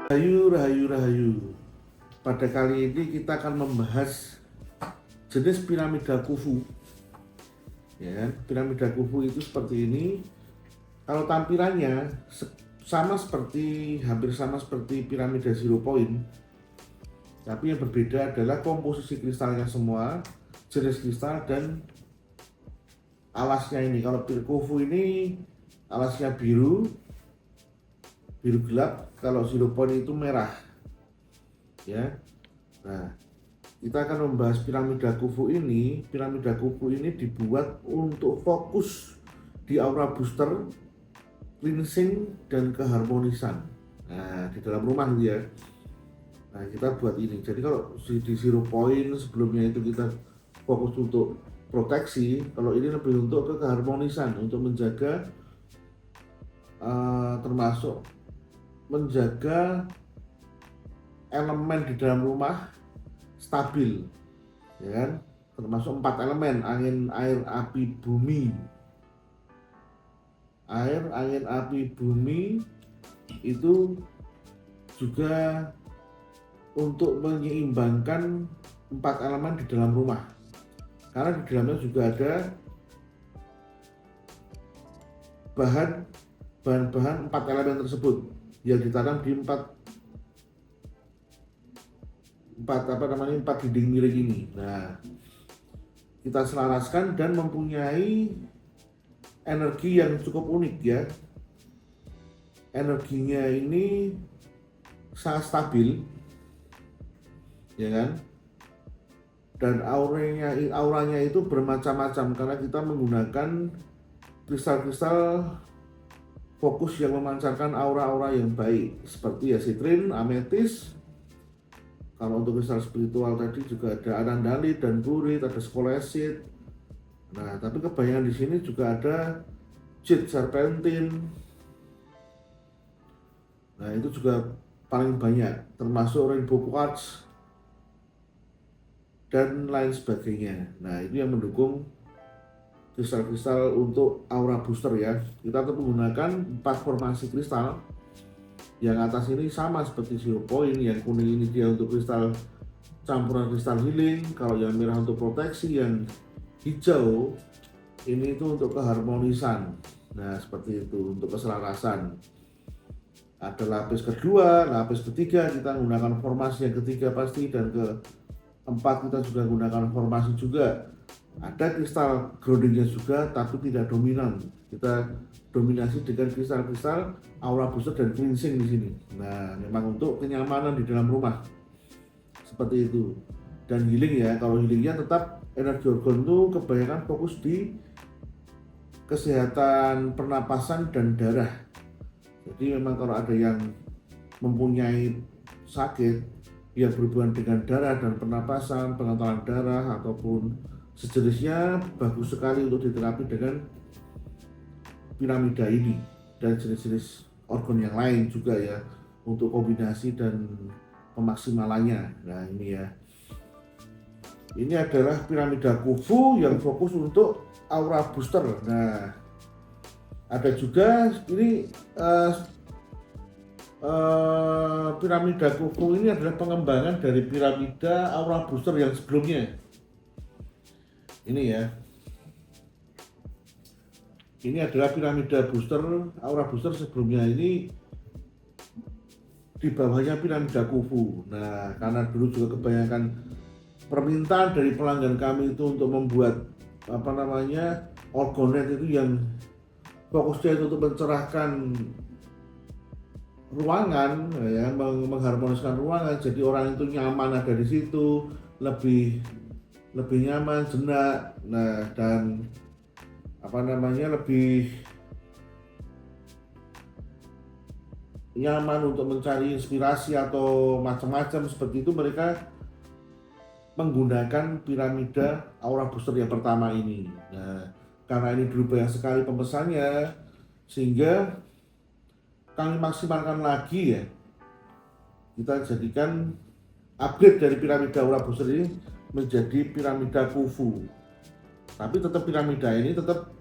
Rahayu, rahayu, rahayu. Pada kali ini kita akan membahas jenis piramida Khufu. Ya kan? Piramida Khufu itu seperti ini. Kalau tampilannya hampir sama seperti piramida zero point. Tapi yang berbeda adalah komposisi kristalnya semua, jenis kristal dan alasnya ini. Kalau Khufu ini alasnya biru gelap, kalau zero point itu merah. Ya. Nah, kita akan membahas piramida Khufu ini. Piramida Khufu ini dibuat untuk fokus di aura booster, cleansing dan keharmonisan. Nah, di dalam rumah gitu ya. Nah, kita buat ini. Jadi kalau di zero point sebelumnya itu kita fokus untuk proteksi, kalau ini lebih untuk keharmonisan, untuk menjaga termasuk menjaga elemen di dalam rumah stabil, ya kan? Termasuk 4 elemen: angin, air, api, bumi. Air, angin, api, bumi itu juga untuk menyeimbangkan 4 elemen di dalam rumah, karena di dalamnya juga ada bahan-bahan 4 elemen tersebut yang ditanam di 4 dinding miring ini. Nah, kita selaraskan dan mempunyai energi yang cukup unik ya. Energinya ini sangat stabil, ya kan? Dan auranya itu bermacam-macam karena kita menggunakan kristal-kristal fokus yang memancarkan aura-aura yang baik, seperti ya sitrin, ametis. Kalau untuk kristal spiritual tadi juga ada anandalit dan burit, ada skolesit. Nah, tapi kebanyakan di sini juga ada jade serpentin. Nah, itu juga paling banyak, termasuk rainbow quartz dan lain sebagainya. Nah, itu yang mendukung kristal-kristal untuk aura booster ya. Kita tetap menggunakan 4 formasi kristal. Yang atas ini sama seperti zero point, yang kuning ini dia untuk kristal campuran kristal healing, kalau yang merah untuk proteksi, yang hijau ini itu untuk keharmonisan. Nah, seperti itu untuk keselarasan. Ada lapis kedua, lapis ketiga, kita menggunakan formasi yang ketiga pasti, dan keempat kita juga menggunakan formasi juga. Ada kristal groundingnya juga, tapi tidak dominan. Kita dominasi dengan kristal-kristal aura booster dan cleansing di sini. Nah, memang untuk kenyamanan di dalam rumah seperti itu. Dan healing ya, kalau healingnya tetap energi organ itu kebanyakan fokus di kesehatan pernapasan dan darah. Jadi memang kalau ada yang mempunyai sakit yang berhubungan dengan darah dan pernapasan, pengentalan darah ataupun sejenisnya, bagus sekali untuk diterapi dengan piramida ini dan jenis-jenis organ yang lain juga ya, untuk kombinasi dan pemaksimalannya. Nah, ini ya, ini adalah piramida Khufu yang fokus untuk aura booster. Nah, ada juga ini piramida Khufu ini adalah pengembangan dari piramida aura booster yang sebelumnya. Ini ya, ini adalah piramida booster, aura booster sebelumnya. Ini di bawahnya piramida Khufu. Nah, karena dulu juga kebanyakan permintaan dari pelanggan kami itu untuk membuat orgonet itu yang fokusnya itu untuk mencerahkan ruangan, ya, mengharmoniskan ruangan. Jadi orang itu nyaman ada di situ, lebih nyaman, jenak. Nah, dan lebih nyaman untuk mencari inspirasi atau macam-macam seperti itu, mereka menggunakan piramida aura booster yang pertama ini. Nah, karena ini dulu banyak sekali pemesannya, sehingga kami maksimalkan lagi ya, kita jadikan upgrade dari piramida aura booster ini menjadi piramida Khufu. Tapi tetap piramida ini tetap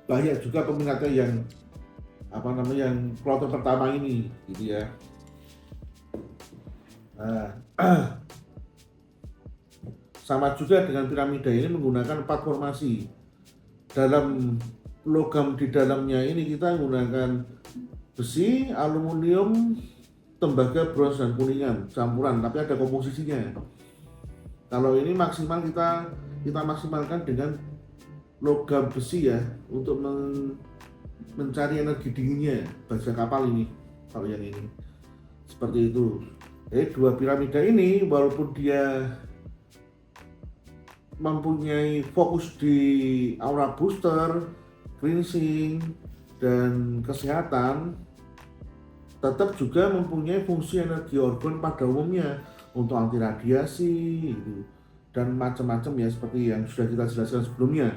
banyak juga peminatnya yang yang kloter pertama ini gitu ya. Nah, sama juga dengan piramida ini menggunakan 4 formasi. Dalam logam di dalamnya ini kita menggunakan besi, aluminium, tembaga, bronze, dan kuningan campuran, tapi ada komposisinya. Kalau ini maksimal kita maksimalkan dengan logam besi ya, untuk mencari energi dinginnya baja kapal ini. Kalau yang ini seperti itu. Jadi dua piramida ini walaupun dia mempunyai fokus di aura booster, cleansing, dan kesehatan, tetap juga mempunyai fungsi energi organ pada umumnya untuk anti radiasi gitu, dan macam-macam ya, seperti yang sudah kita jelaskan sebelumnya.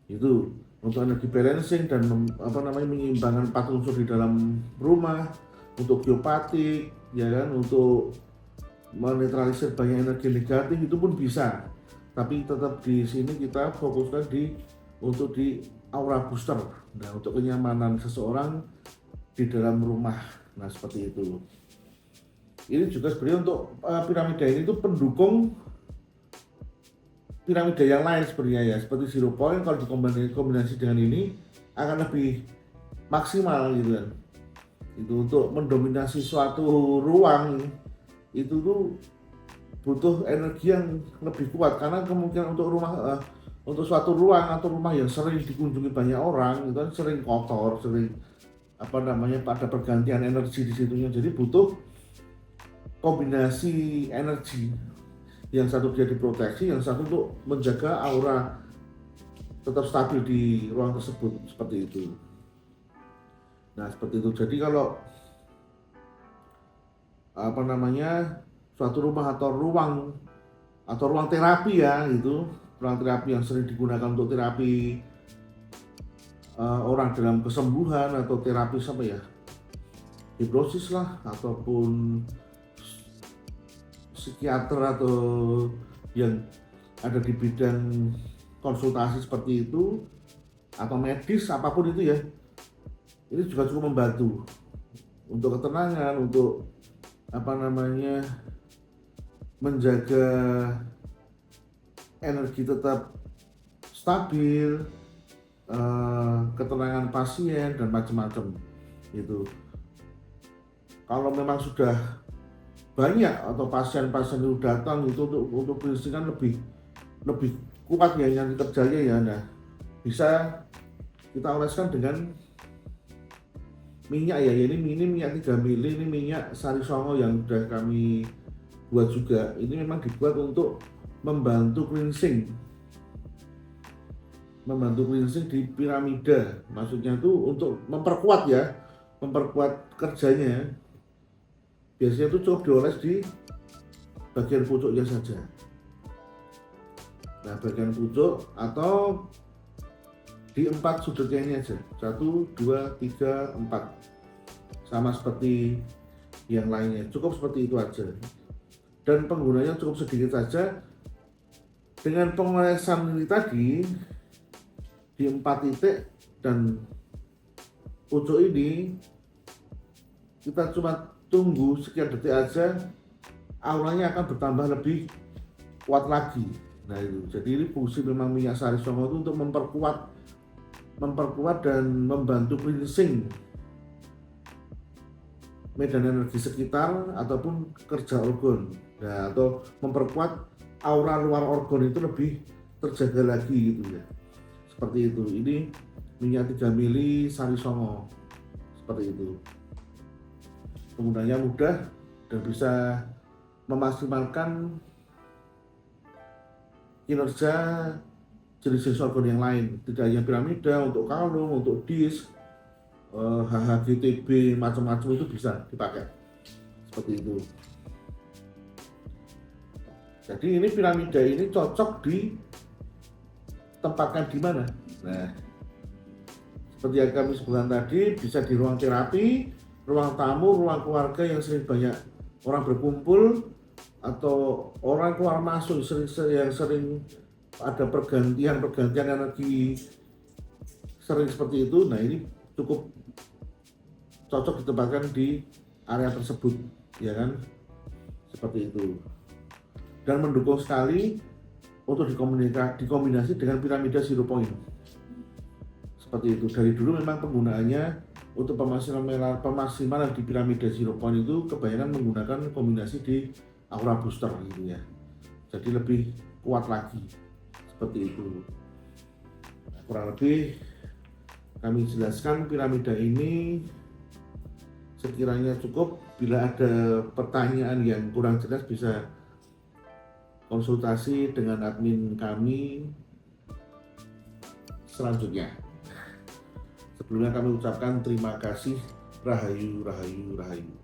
Itu untuk energi balancing dan menyeimbangkan 4 unsur di dalam rumah, untuk geopatik ya kan, untuk menetralisir banyak energi negatif itu pun bisa. Tapi tetap di sini kita fokuskan untuk di aura booster. Nah, untuk kenyamanan seseorang di dalam rumah. Nah, seperti itu. Ini juga sebenarnya untuk piramida ini itu pendukung piramida yang lain sebenarnya ya, seperti zero point. Kalau dikombinasi dengan ini akan lebih maksimal gitu kan. Itu untuk mendominasi suatu ruang itu tuh butuh energi yang lebih kuat, karena kemungkinan untuk suatu ruang atau rumah yang sering dikunjungi banyak orang itu kan sering kotor, sering pada pergantian energi di situnya. Jadi butuh kombinasi energi, yang satu dia diproteksi, yang satu untuk menjaga aura tetap stabil di ruang tersebut, seperti itu. Nah, seperti itu. Jadi kalau suatu rumah atau ruang terapi ya, itu ruang terapi yang sering digunakan untuk terapi orang dalam kesembuhan, atau terapi hipnosis lah, ataupun psikiater atau yang ada di bidang konsultasi seperti itu, atau medis apapun itu ya, ini juga cukup membantu untuk ketenangan, untuk menjaga energi tetap stabil, ketenangan pasien, dan macam-macam itu. Kalau memang sudah banyak atau pasien-pasien itu datang itu untuk cleansing kan lebih kuat ya yang kerjanya ya. Nah, bisa kita oleskan dengan minyak ya, ini minyak 3 mili, ini minyak sari songo yang sudah kami buat juga. Ini memang dibuat untuk membantu cleansing di piramida. Maksudnya itu untuk memperkuat kerjanya. Biasanya itu cukup dioles di bagian pucuknya saja. Nah, bagian pucuk atau di 4 sudutnya ini aja, 1, 2, 3, 4, sama seperti yang lainnya, cukup seperti itu aja. Dan penggunanya cukup sedikit saja. Dengan pengolesan ini tadi di 4 titik dan pucuk ini, kita cuma tunggu sekian detik aja, auranya akan bertambah lebih kuat lagi. Nah itu, jadi ini fungsi memang minyak sari songo itu untuk memperkuat dan membantu cleansing medan energi sekitar ataupun kerja organ. Nah, atau memperkuat aura luar organ itu lebih terjaga lagi gitu ya. Seperti itu. Ini minyak 3 mili sari songo. Seperti itu. Penggunanya mudah dan bisa memaksimalkan kinerja jenis-jenis organ yang lain. Tidak hanya piramida, untuk kalung, untuk disk, HHGTB, macam-macam itu bisa dipakai. Seperti itu. Jadi ini piramida ini cocok ditempatkan di mana? Nah, seperti yang kami sebutkan tadi, bisa di ruang terapi, ruang tamu, ruang keluarga yang sering banyak orang berkumpul, atau orang keluar masuk yang sering ada pergantian energi sering seperti itu. Nah, ini cukup cocok ditempatkan di area tersebut, ya kan? seperti itu. Dan mendukung sekali untuk dikombinasi dengan piramida zero point. Seperti itu. Dari dulu memang penggunaannya untuk pemaksimalan di piramida zero point itu kebanyakan menggunakan kombinasi di aura booster gitu ya. Jadi lebih kuat lagi. Seperti itu. Nah, kurang lebih kami jelaskan piramida ini. Sekiranya cukup. Bila ada pertanyaan yang kurang jelas bisa konsultasi dengan admin kami selanjutnya. Sebelumnya kami ucapkan terima kasih. Rahayu, rahayu, rahayu.